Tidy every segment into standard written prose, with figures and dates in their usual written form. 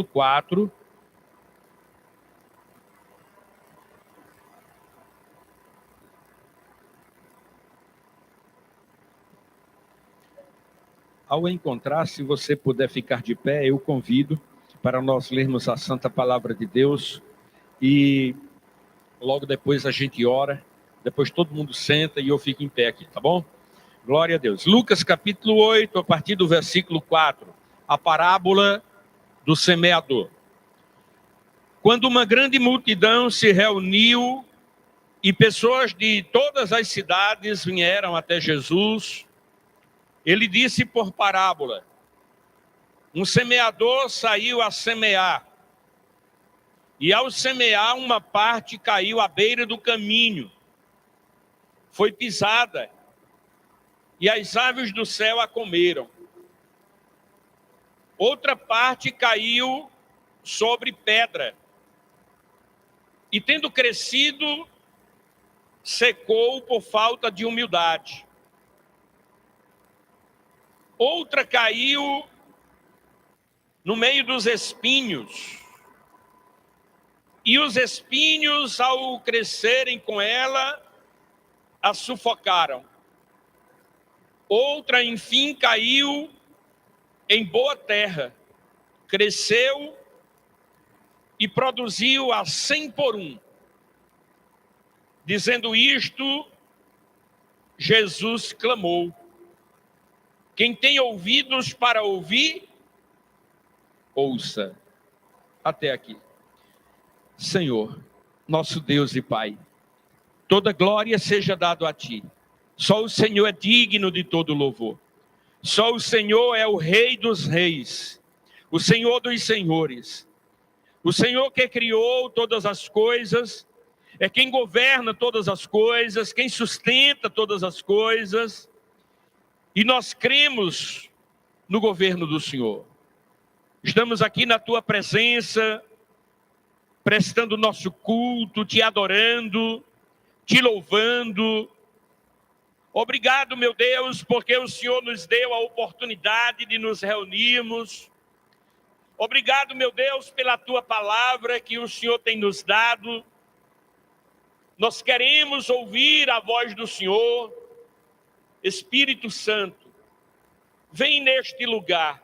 4. Ao encontrar, se você puder ficar de pé, eu convido para nós lermos a Santa Palavra de Deus e logo depois a gente ora, depois todo mundo senta e eu fico em pé aqui, tá bom? Glória a Deus. Lucas capítulo 8, a partir do versículo 4, a parábola do semeador. Quando uma grande multidão se reuniu e pessoas de todas as cidades vieram até Jesus, ele disse por parábola: um semeador saiu a semear, e ao semear uma parte caiu à beira do caminho, foi pisada, e as aves do céu a comeram. Outra parte caiu sobre pedra, e tendo crescido, secou por falta de humildade. Outra caiu no meio dos espinhos, e os espinhos, ao crescerem com ela, a sufocaram. Outra, enfim, caiu em boa terra, cresceu e produziu a 100 por 1. Dizendo isto, Jesus clamou: quem tem ouvidos para ouvir, ouça. Até aqui. Senhor, nosso Deus e Pai, toda glória seja dado a Ti. Só o Senhor é digno de todo louvor. Só o Senhor é o Rei dos reis, o Senhor dos senhores. O Senhor que criou todas as coisas, é quem governa todas as coisas, quem sustenta todas as coisas. E nós cremos no governo do Senhor. Estamos aqui na Tua presença, prestando nosso culto, Te adorando, Te louvando. Obrigado, meu Deus, porque o Senhor nos deu a oportunidade de nos reunirmos. Obrigado, meu Deus, pela Tua palavra que o Senhor tem nos dado. Nós queremos ouvir a voz do Senhor. Espírito Santo, vem neste lugar,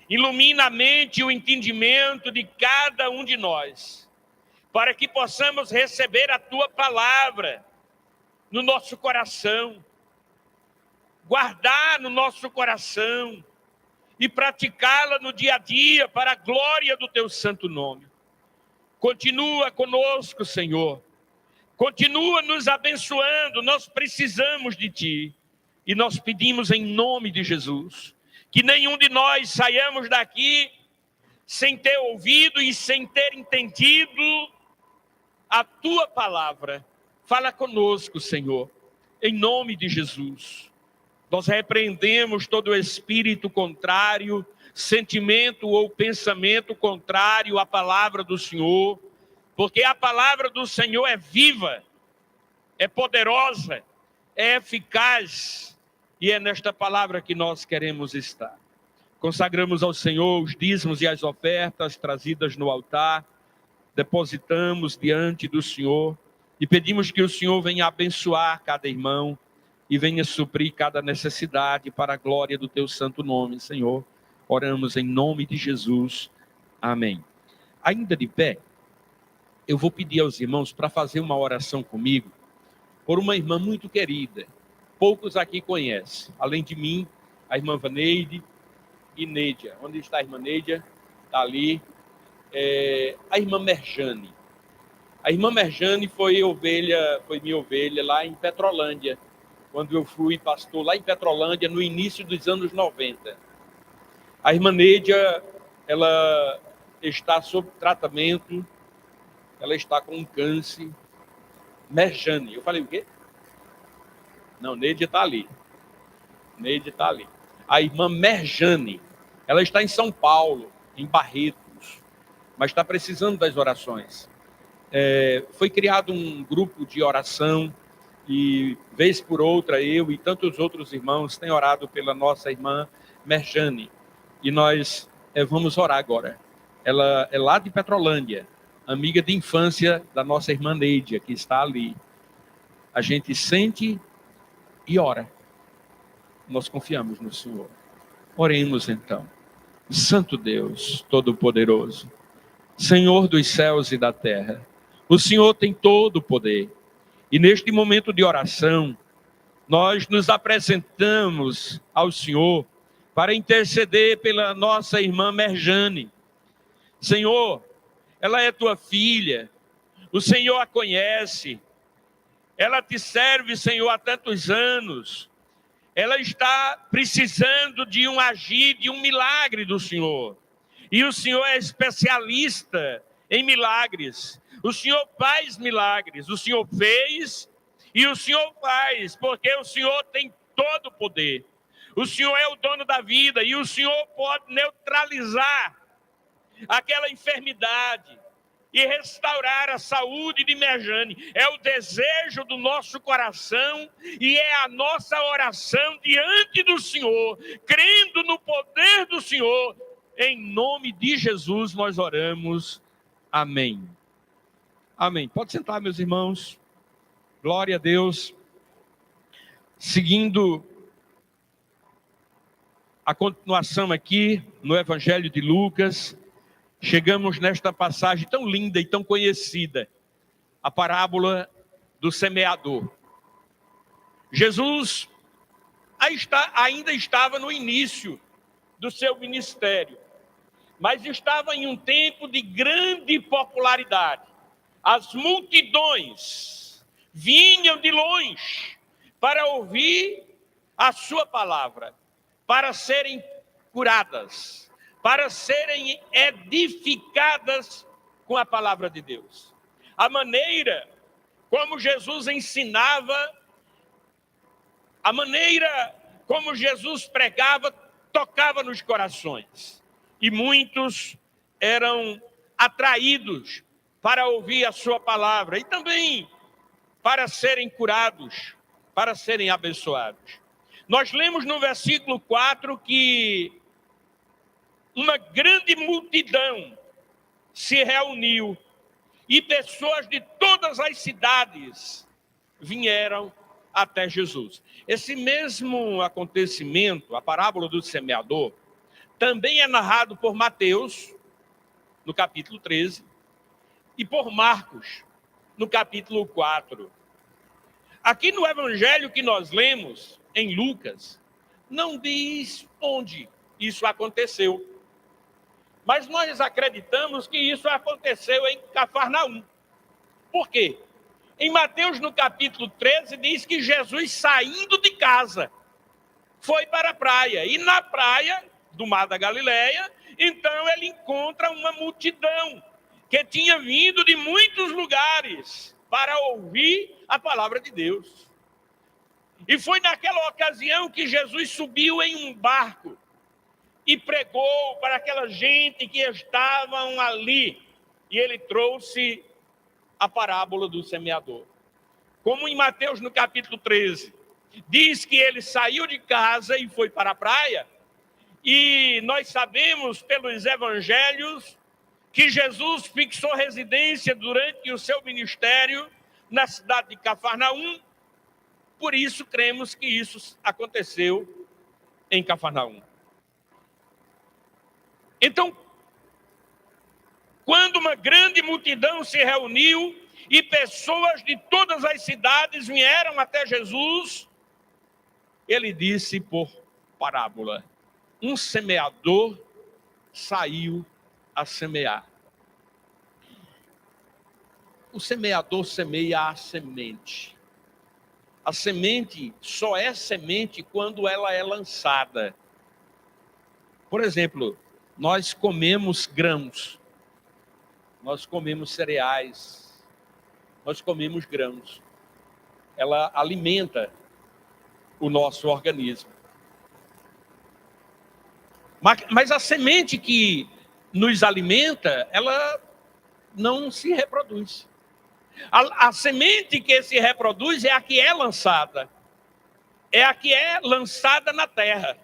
ilumina a mente e o entendimento de cada um de nós, para que possamos receber a Tua palavra no nosso coração, guardar no nosso coração e praticá-la no dia a dia para a glória do Teu santo nome. Continua conosco, Senhor. Continua nos abençoando. Nós precisamos de Ti. E nós pedimos em nome de Jesus que nenhum de nós saiamos daqui sem ter ouvido e sem ter entendido a Tua palavra. Fala conosco, Senhor, em nome de Jesus. Nós repreendemos todo espírito contrário, sentimento ou pensamento contrário à palavra do Senhor, porque a palavra do Senhor é viva, é poderosa, é eficaz, e é nesta palavra que nós queremos estar. Consagramos ao Senhor os dízimos e as ofertas trazidas no altar, depositamos diante do Senhor e pedimos que o Senhor venha abençoar cada irmão e venha suprir cada necessidade para a glória do Teu santo nome, Senhor. Oramos em nome de Jesus. Amém. Ainda de pé, eu vou pedir aos irmãos para fazer uma oração comigo por uma irmã muito querida. Poucos aqui conhecem. Além de mim, a irmã Vaneide e Nédia. Onde está a irmã Nédia? Está ali. A irmã Merjane. A irmã Merjane foi minha ovelha lá em Petrolândia, quando eu fui pastor lá em Petrolândia, no início dos anos 90. A irmã Nédia, ela está sob tratamento, ela está com um câncer. Merjane. Eu falei o quê? Não, Nédia está ali. Nédia está ali. A irmã Merjane, ela está em São Paulo, em Barretos, mas está precisando das orações. Foi criado um grupo de oração e, vez por outra, eu e tantos outros irmãos têm orado pela nossa irmã Merjane. E nós vamos orar agora. Ela é lá de Petrolândia, amiga de infância da nossa irmã Neidia, que está ali. A gente sente e ora. Nós confiamos no Senhor. Oremos então. Santo Deus, Todo-Poderoso, Senhor dos céus e da terra, o Senhor tem todo o poder. E neste momento de oração, nós nos apresentamos ao Senhor para interceder pela nossa irmã Merjane. Senhor, ela é tua filha, o Senhor a conhece, ela te serve, Senhor, há tantos anos. Ela está precisando de um agir, de um milagre do Senhor. E o Senhor é especialista em milagres. O Senhor faz milagres. O Senhor fez e o Senhor faz, porque o Senhor tem todo o poder. O Senhor é o dono da vida e o Senhor pode neutralizar aquela enfermidade e restaurar a saúde de Merjane. É o desejo do nosso coração e é a nossa oração diante do Senhor, crendo no poder do Senhor. Em nome de Jesus nós oramos. Amém. Amém. Pode sentar, meus irmãos. Glória a Deus. Seguindo a continuação aqui no Evangelho de Lucas, chegamos nesta passagem tão linda e tão conhecida, a parábola do semeador. Jesus ainda estava no início do seu ministério, mas estava em um tempo de grande popularidade. As multidões vinham de longe para ouvir a sua palavra, para serem curadas, para serem edificadas com a palavra de Deus. A maneira como Jesus ensinava, a maneira como Jesus pregava, tocava nos corações. E muitos eram atraídos para ouvir a sua palavra e também para serem curados, para serem abençoados. Nós lemos no versículo 4 que uma grande multidão se reuniu e pessoas de todas as cidades vieram até Jesus. Esse mesmo acontecimento, a parábola do semeador, também é narrado por Mateus, no capítulo 13, e por Marcos, no capítulo 4. Aqui no evangelho que nós lemos, em Lucas, não diz onde isso aconteceu. Mas nós acreditamos que isso aconteceu em Cafarnaum. Por quê? Em Mateus, no capítulo 13, diz que Jesus, saindo de casa, foi para a praia. E na praia do Mar da Galileia, então ele encontra uma multidão que tinha vindo de muitos lugares para ouvir a palavra de Deus. E foi naquela ocasião que Jesus subiu em um barco e pregou para aquela gente que estavam ali. E ele trouxe a parábola do semeador. Como em Mateus, no capítulo 13, diz que ele saiu de casa e foi para a praia. E nós sabemos pelos evangelhos que Jesus fixou residência durante o seu ministério na cidade de Cafarnaum. Por isso, cremos que isso aconteceu em Cafarnaum. Então, quando uma grande multidão se reuniu e pessoas de todas as cidades vieram até Jesus, ele disse por parábola: um semeador saiu a semear. O semeador semeia a semente. A semente só é semente quando ela é lançada. Por exemplo, nós comemos grãos, nós comemos cereais, nós comemos grãos. Ela alimenta o nosso organismo. Mas a semente que nos alimenta, ela não se reproduz. A semente que se reproduz é a que é lançada. É a que é lançada na terra.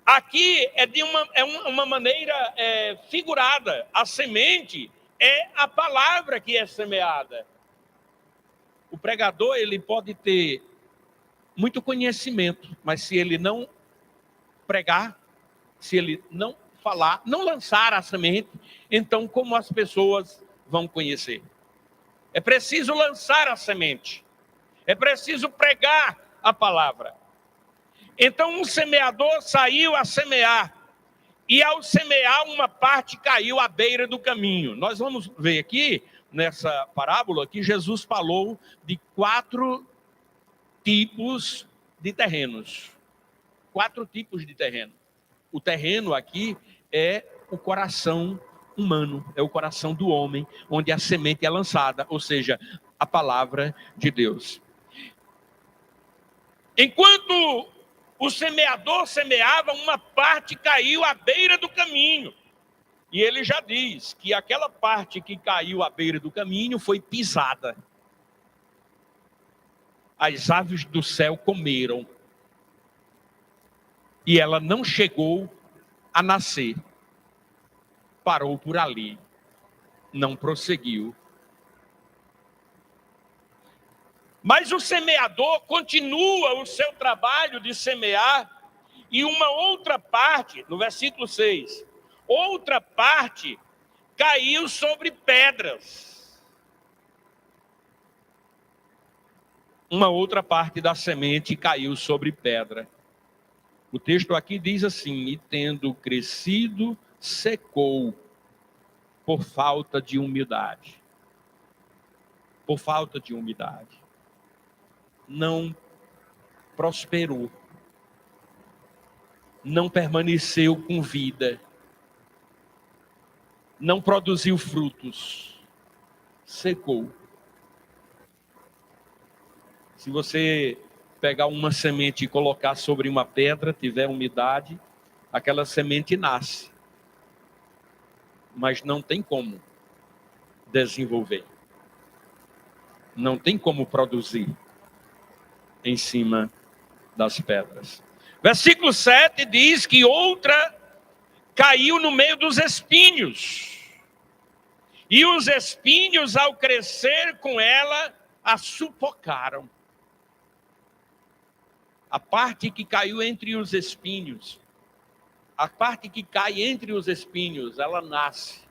Aqui é de uma maneira figurada. A semente é a palavra que é semeada. O pregador, ele pode ter muito conhecimento, mas se ele não pregar, se ele não falar, não lançar a semente, então como as pessoas vão conhecer? É preciso lançar a semente. É preciso pregar a palavra. Então um semeador saiu a semear. E ao semear, uma parte caiu à beira do caminho. Nós vamos ver aqui, nessa parábola, que Jesus falou de 4 tipos de terrenos. 4 tipos de terreno. O terreno aqui é o coração humano, é o coração do homem, onde a semente é lançada, ou seja, a palavra de Deus. Enquanto o semeador semeava, uma parte caiu à beira do caminho. E ele já diz que aquela parte que caiu à beira do caminho foi pisada. As aves do céu comeram. E ela não chegou a nascer. Parou por ali. Não prosseguiu. Mas o semeador continua o seu trabalho de semear. E uma outra parte, no versículo 6, outra parte caiu sobre pedras. Uma outra parte da semente caiu sobre pedra. O texto aqui diz assim: e tendo crescido, secou, por falta de umidade. Por falta de umidade. Não prosperou. Não permaneceu com vida. Não produziu frutos. Secou. Se você pegar uma semente e colocar sobre uma pedra, tiver umidade, aquela semente nasce. Mas não tem como desenvolver. Não tem como produzir em cima das pedras. Versículo 7 diz que outra caiu no meio dos espinhos. E os espinhos, ao crescer com ela, a sufocaram. A parte que caiu entre os espinhos, a parte que cai entre os espinhos, ela nasce.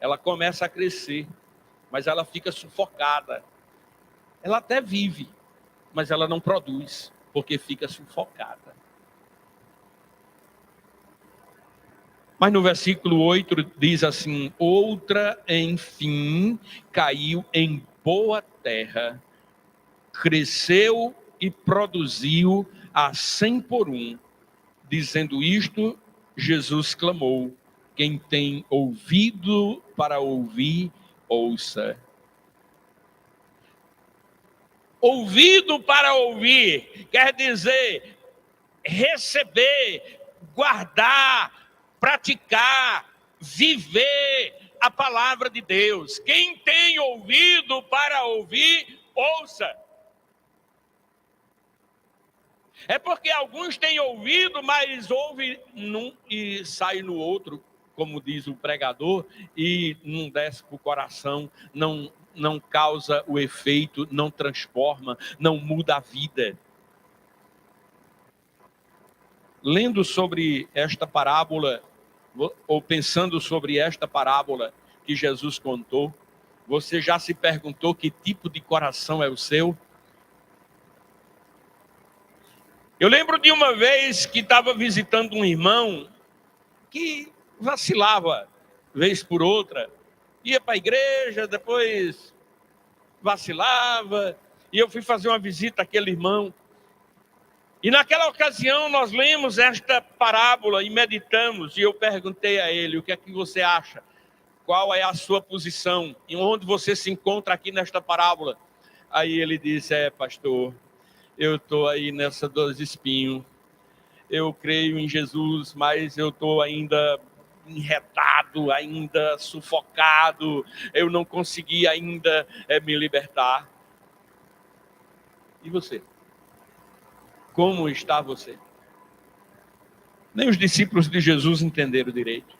Ela começa a crescer, mas ela fica sufocada. Ela até vive, mas ela não produz, porque fica sufocada. Mas no versículo 8 diz assim: outra, enfim, caiu em boa terra, cresceu e produziu a 100 por 1. Dizendo isto, Jesus clamou: quem tem ouvido para ouvir, ouça. Ouvido para ouvir quer dizer receber, guardar, praticar, viver a palavra de Deus. Quem tem ouvido para ouvir, ouça. É porque alguns têm ouvido, mas ouve num e sai no outro, como diz o pregador, e não desce para o coração, não causa o efeito, não transforma, não muda a vida. Lendo sobre esta parábola, ou pensando sobre esta parábola que Jesus contou, você já se perguntou que tipo de coração é o seu? Eu lembro de uma vez que estava visitando um irmão que vacilava, vez por outra, ia para a igreja, depois vacilava, e eu fui fazer uma visita àquele irmão. E naquela ocasião nós lemos esta parábola e meditamos, e eu perguntei a ele: o que é que você acha? Qual é a sua posição? E onde você se encontra aqui nesta parábola? Aí ele disse: pastor, eu estou aí nessa dos espinhos. Eu creio em Jesus, mas eu estou ainda enretado, ainda sufocado. Eu não consegui ainda me libertar. E você? Como está você? Nem os discípulos de Jesus entenderam direito.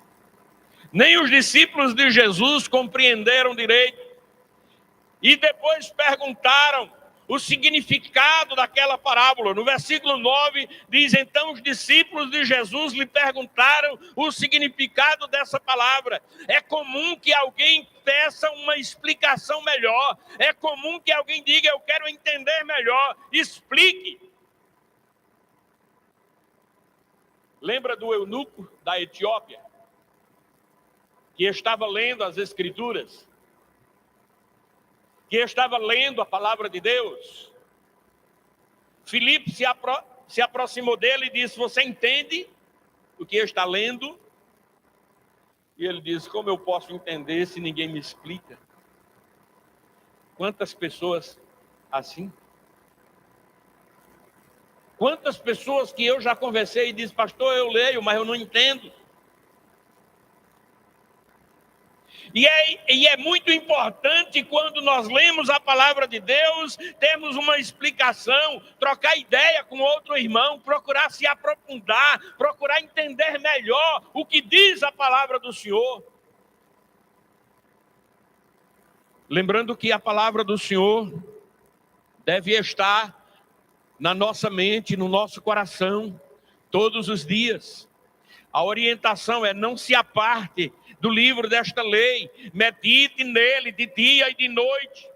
Nem os discípulos de Jesus compreenderam direito. E depois perguntaram o significado daquela parábola. No versículo 9 diz: então os discípulos de Jesus lhe perguntaram o significado dessa palavra. É comum que alguém peça uma explicação melhor. É comum que alguém diga: eu quero entender melhor. Explique. Lembra do eunuco da Etiópia, que estava lendo as Escrituras, que estava lendo a palavra de Deus? Filipe se aproximou dele e disse: você entende o que está lendo? E ele disse: como eu posso entender se ninguém me explica? Quantas pessoas assim? Quantas pessoas que eu já conversei e disse: pastor, eu leio, mas eu não entendo. E é muito importante, quando nós lemos a palavra de Deus, termos uma explicação, trocar ideia com outro irmão, procurar se aprofundar, procurar entender melhor o que diz a palavra do Senhor. Lembrando que a palavra do Senhor deve estar na nossa mente, no nosso coração, todos os dias. A orientação é: não se aparte do livro desta lei, medite nele de dia e de noite.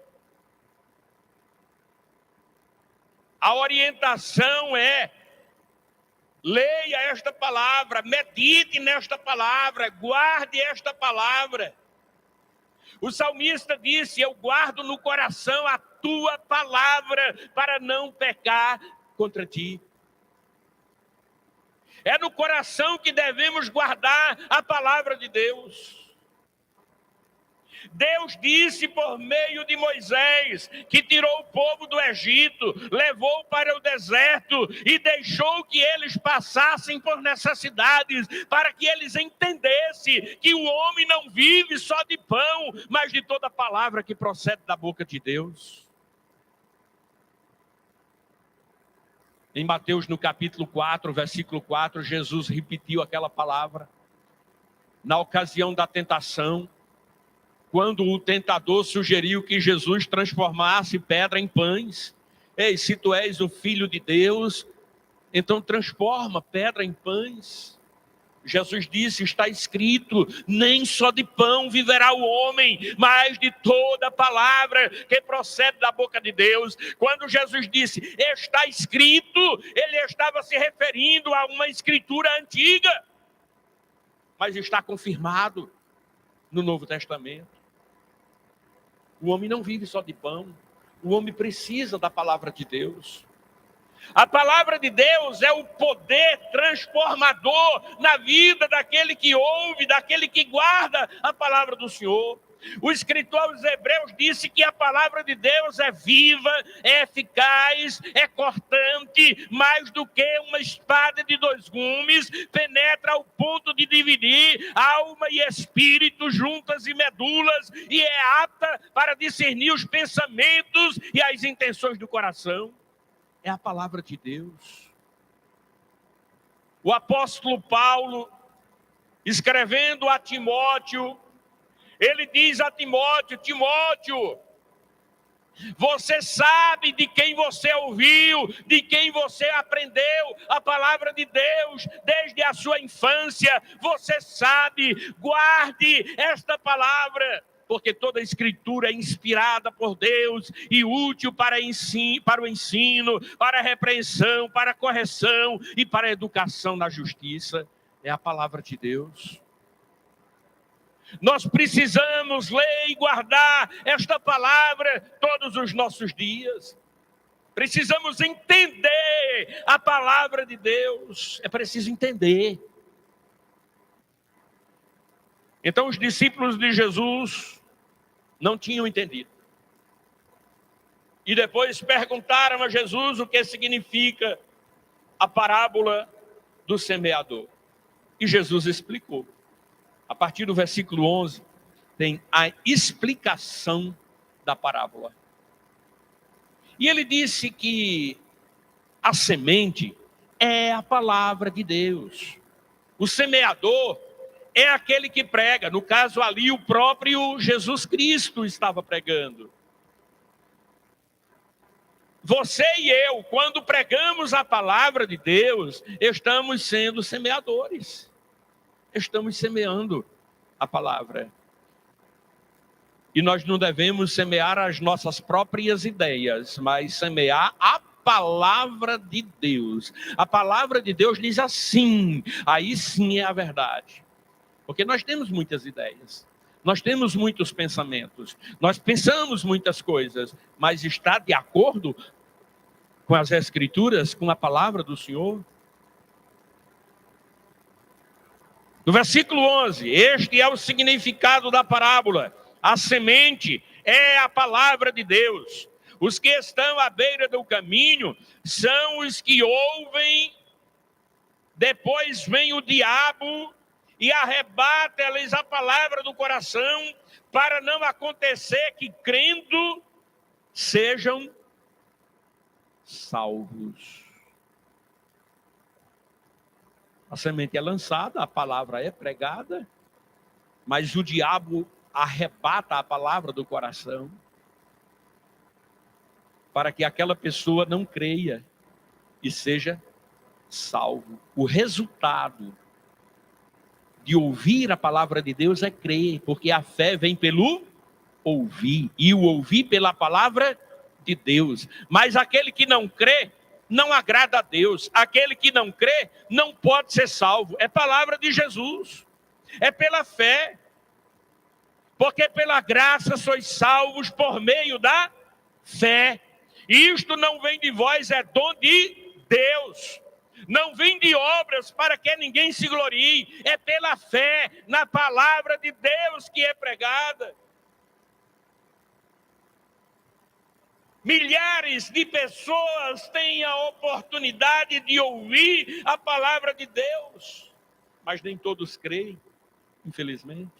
A orientação é: leia esta palavra, medite nesta palavra, guarde esta palavra. O salmista disse: eu guardo no coração a tua palavra para não pecar contra ti. É no coração que devemos guardar a palavra de Deus. Deus disse por meio de Moisés, que tirou o povo do Egito, levou para o deserto e deixou que eles passassem por necessidades, para que eles entendessem que o homem não vive só de pão, mas de toda palavra que procede da boca de Deus. Em Mateus, no capítulo 4, versículo 4, Jesus repetiu aquela palavra na ocasião da tentação, quando o tentador sugeriu que Jesus transformasse pedra em pães. Ei, se tu és o Filho de Deus, então transforma pedra em pães. Jesus disse: está escrito, nem só de pão viverá o homem, mas de toda palavra que procede da boca de Deus. Quando Jesus disse, está escrito, ele estava se referindo a uma escritura antiga, mas está confirmado no Novo Testamento. O homem não vive só de pão, o homem precisa da palavra de Deus. A palavra de Deus é o poder transformador na vida daquele que ouve, daquele que guarda a palavra do Senhor. O escritor aos Hebreus disse que a palavra de Deus é viva, é eficaz, é cortante, mais do que uma espada de dois gumes, penetra ao ponto de dividir alma e espírito, juntas e medulas, e é apta para discernir os pensamentos e as intenções do coração. É a palavra de Deus. O apóstolo Paulo, escrevendo a Timóteo, ele diz a Timóteo: Timóteo, você sabe de quem você ouviu, de quem você aprendeu a palavra de Deus desde a sua infância. Você sabe, guarde esta palavra, porque toda a escritura é inspirada por Deus e útil para o ensino, para a repreensão, para a correção e para a educação na justiça. É a palavra de Deus. Nós precisamos ler e guardar esta palavra todos os nossos dias. Precisamos entender a palavra de Deus. É preciso entender. Então os discípulos de Jesus não tinham entendido. E depois perguntaram a Jesus o que significa a parábola do semeador. E Jesus explicou. A partir do versículo 11, tem a explicação da parábola. E ele disse que a semente é a palavra de Deus. O semeador é aquele que prega. No caso ali, o próprio Jesus Cristo estava pregando. Você e eu, quando pregamos a palavra de Deus, estamos sendo semeadores. Estamos semeando a palavra. E nós não devemos semear as nossas próprias ideias, mas semear a palavra de Deus. A palavra de Deus diz assim, aí sim é a verdade. Porque nós temos muitas ideias, nós temos muitos pensamentos, nós pensamos muitas coisas, mas está de acordo com as Escrituras, com a palavra do Senhor? No versículo 11, este é o significado da parábola. A semente é a palavra de Deus. Os que estão à beira do caminho são os que ouvem, depois vem o diabo e arrebata-lhes a palavra do coração, para não acontecer que, crendo, sejam salvos. A semente é lançada, a palavra é pregada, mas o diabo arrebata a palavra do coração, para que aquela pessoa não creia e seja salvo. O resultado de ouvir a palavra de Deus é crer, porque a fé vem pelo ouvir, e o ouvir pela palavra de Deus. Mas aquele que não crê, não agrada a Deus. Aquele que não crê, não pode ser salvo. É palavra de Jesus. É pela fé. Porque pela graça sois salvos por meio da fé. Isto não vem de vós, é dom de Deus. Não vem de obras para que ninguém se glorie. É pela fé na palavra de Deus que é pregada. Milhares de pessoas têm a oportunidade de ouvir a palavra de Deus, mas nem todos creem, infelizmente.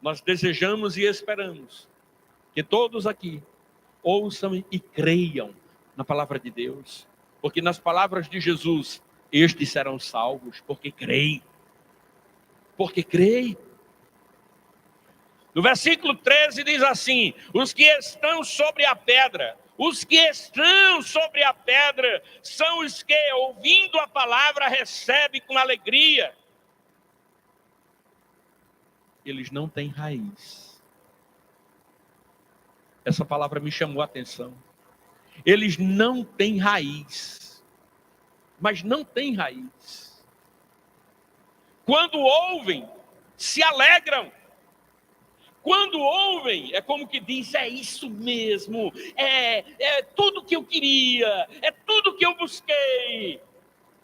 Nós desejamos e esperamos que todos aqui ouçam e creiam na palavra de Deus, porque nas palavras de Jesus, estes serão salvos, porque creem. Porque creem. No versículo 13 diz assim: os que estão sobre a pedra, os que estão sobre a pedra são os que, ouvindo a palavra, recebem com alegria. Eles não têm raiz. Essa palavra me chamou a atenção. Eles não têm raiz. Mas não têm raiz. Quando ouvem, se alegram. Quando ouvem, é como que diz, é isso mesmo, é tudo que eu queria, é tudo que eu busquei.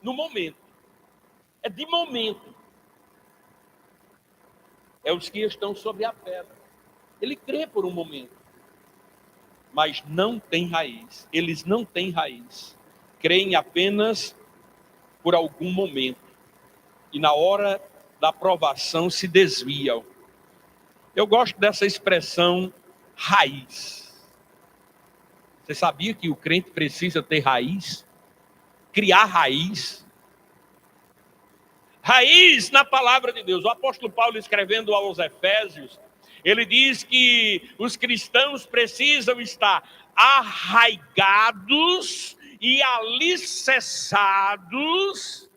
No momento, é de momento. É os que estão sobre a pedra. Ele crê por um momento, mas não tem raiz. Eles não têm raiz. Creem apenas por algum momento. E na hora da provação se desviam. Eu gosto dessa expressão raiz. Você sabia que o crente precisa ter raiz? Criar raiz? Raiz na palavra de Deus. O apóstolo Paulo, escrevendo aos Efésios, ele diz que os cristãos precisam estar arraigados e alicerçados.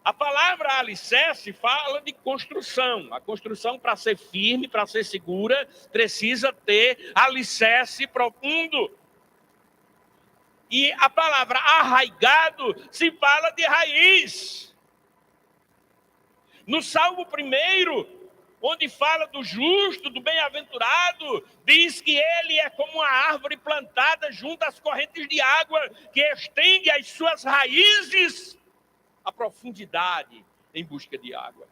A palavra alicerce fala de construção. A construção, para ser firme, para ser segura, precisa ter alicerce profundo. E a palavra arraigado se fala de raiz. No Salmo 1, onde fala do justo, do bem-aventurado, diz que ele é como uma árvore plantada junto às correntes de água, que estende as suas raízes a profundidade em busca de água.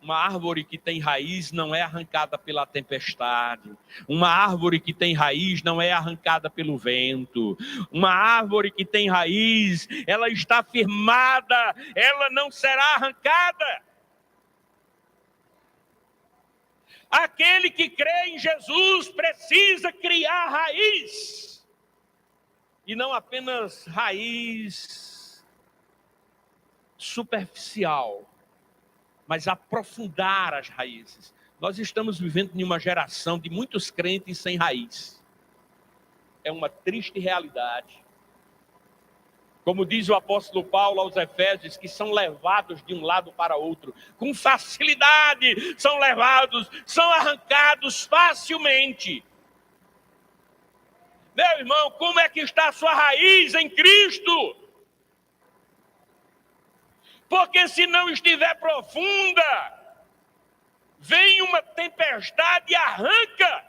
Uma árvore que tem raiz não é arrancada pela tempestade. Uma árvore que tem raiz não é arrancada pelo vento. Uma árvore que tem raiz, ela está firmada, ela não será arrancada. Aquele que crê em Jesus precisa criar raiz. E não apenas raiz superficial, mas aprofundar as raízes. Nós estamos vivendo em uma geração de muitos crentes sem raiz. É uma triste realidade. Como diz o apóstolo Paulo aos Efésios, que são levados de um lado para outro, com facilidade, são levados, são arrancados facilmente. Meu irmão, como é que está a sua raiz em Cristo? Porque se não estiver profunda, vem uma tempestade e arranca.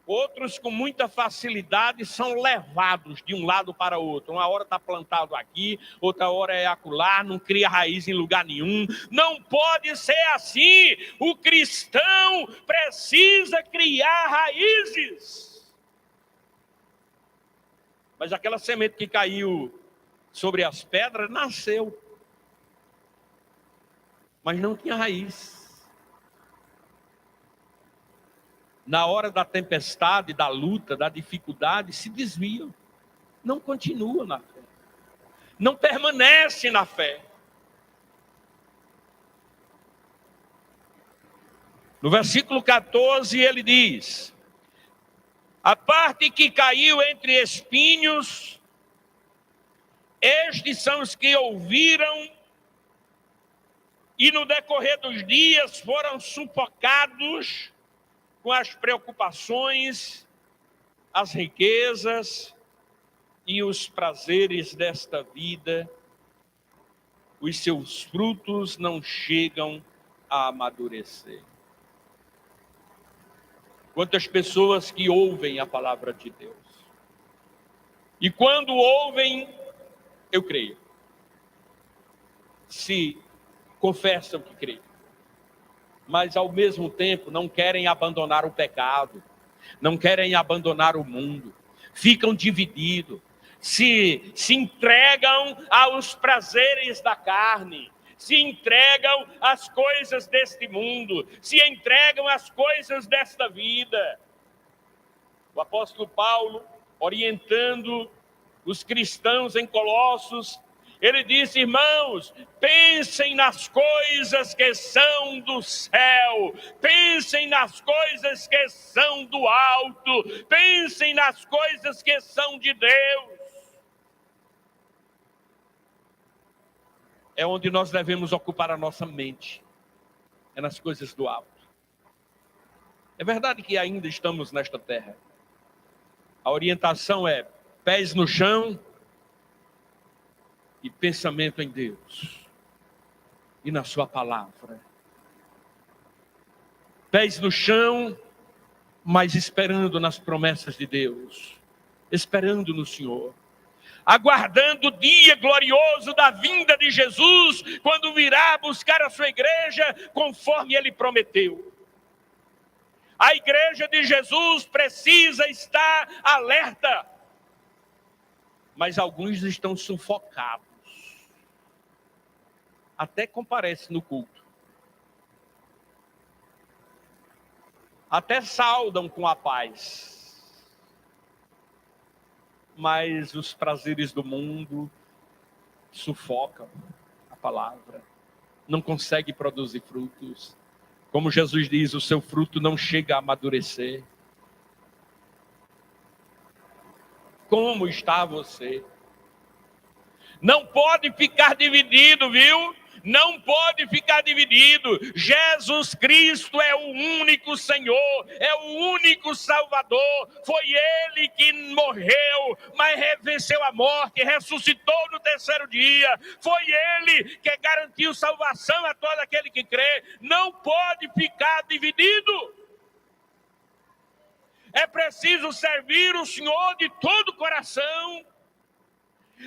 Outros com muita facilidade são levados de um lado para outro. Uma hora está plantado aqui, outra hora é acolá, não cria raiz em lugar nenhum. Não pode ser assim. O cristão precisa criar raízes. Mas aquela semente que caiu sobre as pedras nasceu, mas não tinha raiz. Na hora da tempestade, da luta, da dificuldade, se desviam. Não continuam na fé. Não permanecem na fé. No versículo 14 ele diz: a parte que caiu entre espinhos, estes são os que ouviram e no decorrer dos dias foram sufocados com as preocupações, as riquezas e os prazeres desta vida. Os seus frutos não chegam a amadurecer. Quantas pessoas que ouvem a palavra de Deus. E quando ouvem, eu creio, se confessam que creem, mas ao mesmo tempo não querem abandonar o pecado, não querem abandonar o mundo, ficam divididos, se entregam aos prazeres da carne, se entregam às coisas deste mundo, se entregam às coisas desta vida. O apóstolo Paulo, orientando os cristãos em Colossos, ele disse: irmãos, pensem nas coisas que são do céu, pensem nas coisas que são do alto, pensem nas coisas que são de Deus. É onde nós devemos ocupar a nossa mente, é nas coisas do alto. É verdade que ainda estamos nesta terra. A orientação é pés no chão e pensamento em Deus e na sua palavra. Pés no chão, mas esperando nas promessas de Deus, esperando no Senhor, aguardando o dia glorioso da vinda de Jesus, quando virá buscar a sua igreja conforme ele prometeu. A igreja de Jesus precisa estar alerta, mas alguns estão sufocados. Até comparece no culto. Até saudam com a paz. Mas os prazeres do mundo sufocam a palavra. Não consegue produzir frutos. Como Jesus diz, o seu fruto não chega a amadurecer. Como está você? Não pode ficar dividido, viu? Não pode ficar dividido. Jesus Cristo é o único Senhor, é o único Salvador. Foi Ele que morreu, mas venceu a morte, ressuscitou no terceiro dia. Foi Ele que garantiu salvação a todo aquele que crê. Não pode ficar dividido. É preciso servir o Senhor de todo o coração.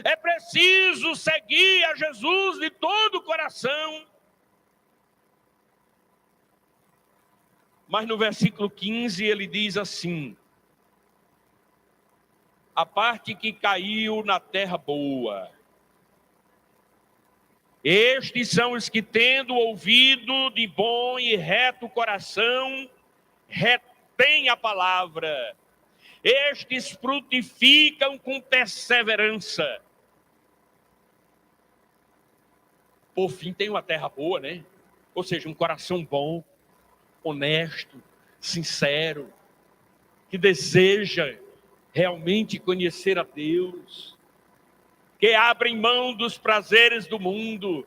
É preciso seguir a Jesus de todo o coração. Mas no versículo 15 ele diz assim: a parte que caiu na terra boa. Estes são os que, tendo ouvido de bom e reto coração, retêm a palavra. Estes frutificam com perseverança. Por fim, tem uma terra boa, né? Ou seja, um coração bom, honesto, sincero, que deseja realmente conhecer a Deus, que abre mão dos prazeres do mundo,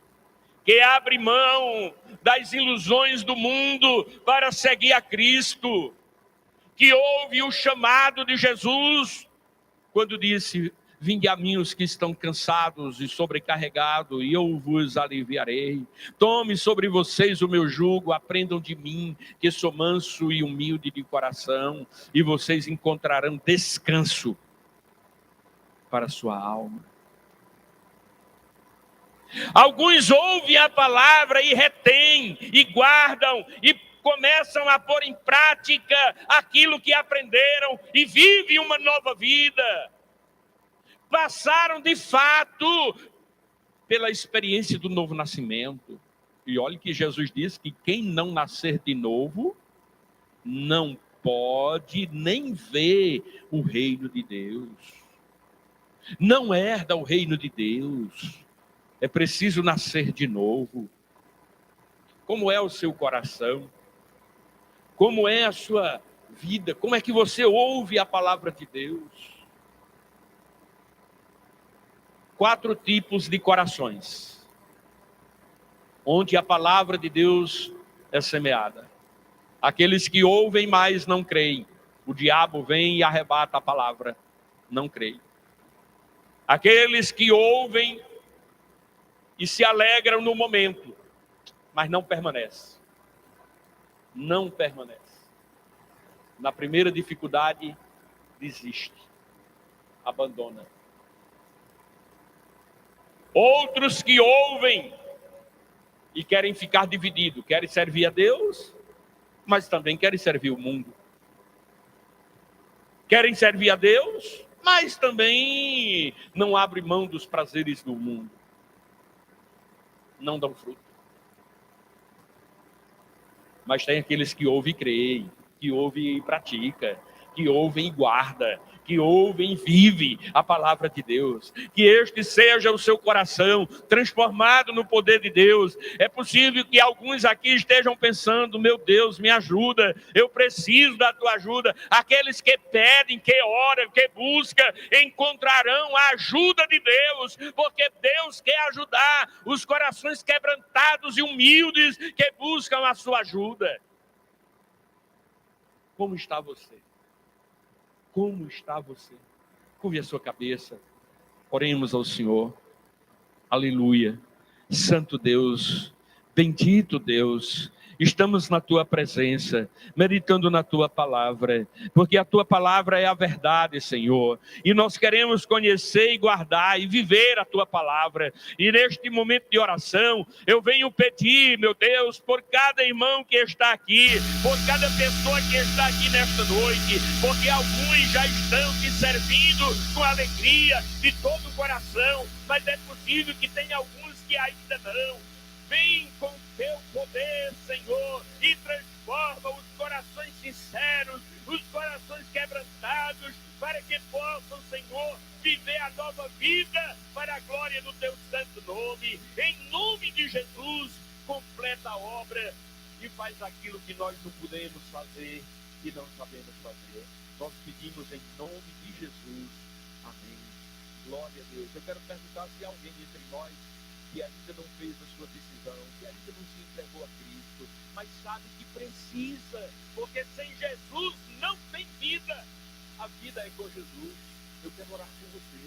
que abre mão das ilusões do mundo para seguir a Cristo, que ouve o chamado de Jesus, quando disse: vinde a mim os que estão cansados e sobrecarregados, e eu vos aliviarei. Tome sobre vocês o meu jugo, aprendam de mim, que sou manso e humilde de coração, e vocês encontrarão descanso para a sua alma. Alguns ouvem a palavra e retêm, e guardam, e começam a pôr em prática aquilo que aprenderam, e vivem uma nova vida. Passaram de fato pela experiência do novo nascimento. E olhe que Jesus disse que quem não nascer de novo não pode nem ver o reino de Deus. Não herda o reino de Deus. É preciso nascer de novo. Como é o seu coração? Como é a sua vida? Como é que você ouve a palavra de Deus? 4 tipos de corações, onde a palavra de Deus é semeada. Aqueles que ouvem, mas não creem. O diabo vem e arrebata a palavra, não creem. Aqueles que ouvem e se alegram no momento, mas não permanece. Não permanece. Na primeira dificuldade, desiste, abandona. Outros que ouvem e querem ficar divididos, querem servir a Deus, mas também querem servir o mundo. Querem servir a Deus, mas também não abrem mão dos prazeres do mundo. Não dão fruto. Mas tem aqueles que ouvem e creem, que ouvem e praticam, que ouvem e guardam, que ouvem e vivem a palavra de Deus. Que este seja o seu coração transformado no poder de Deus. É possível que alguns aqui estejam pensando: meu Deus, me ajuda, eu preciso da tua ajuda. Aqueles que pedem, que oram, que buscam, encontrarão a ajuda de Deus, porque Deus quer ajudar os corações quebrantados e humildes que buscam a sua ajuda. Como está você? Como está você? Curve a sua cabeça. Oremos ao Senhor. Aleluia. Santo Deus, bendito Deus, estamos na tua presença, meditando na tua palavra, porque a tua palavra é a verdade, Senhor, e nós queremos conhecer e guardar e viver a tua palavra. E neste momento de oração, eu venho pedir, meu Deus, por cada irmão que está aqui, por cada pessoa que está aqui nesta noite, porque alguns já estão te servindo com alegria de todo o coração, mas é possível que tenha alguns que ainda não. Vem com teu poder, Senhor, e transforma os corações sinceros, os corações quebrantados, para que possam, Senhor, viver a nova vida para a glória do teu santo nome. Em nome de Jesus, completa a obra e faz aquilo que nós não podemos fazer e não sabemos fazer. Nós pedimos em nome de Jesus. Amém. Glória a Deus. Eu quero perguntar se alguém entre nós que ainda não fez a sua decisão, que ainda não se entregou a Cristo, mas sabe que precisa, porque sem Jesus não tem vida. A vida é com Jesus. Eu quero orar por você.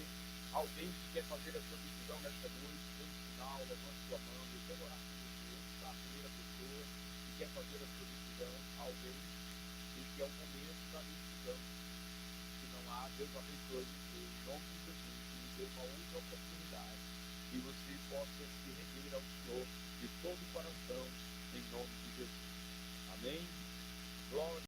Alguém que quer fazer a sua decisão nesta noite, no final, levante sua mão. Eu quero orar por você. Está a primeira pessoa que quer fazer a sua decisão. Alguém. Este é o momento da decisão. Se não há, Deus abençoe você. Em nome de Jesus, que lhe dê uma outra oportunidade. Que você possa se render ao Senhor de todo o coração, em nome de Jesus. Amém? Glória.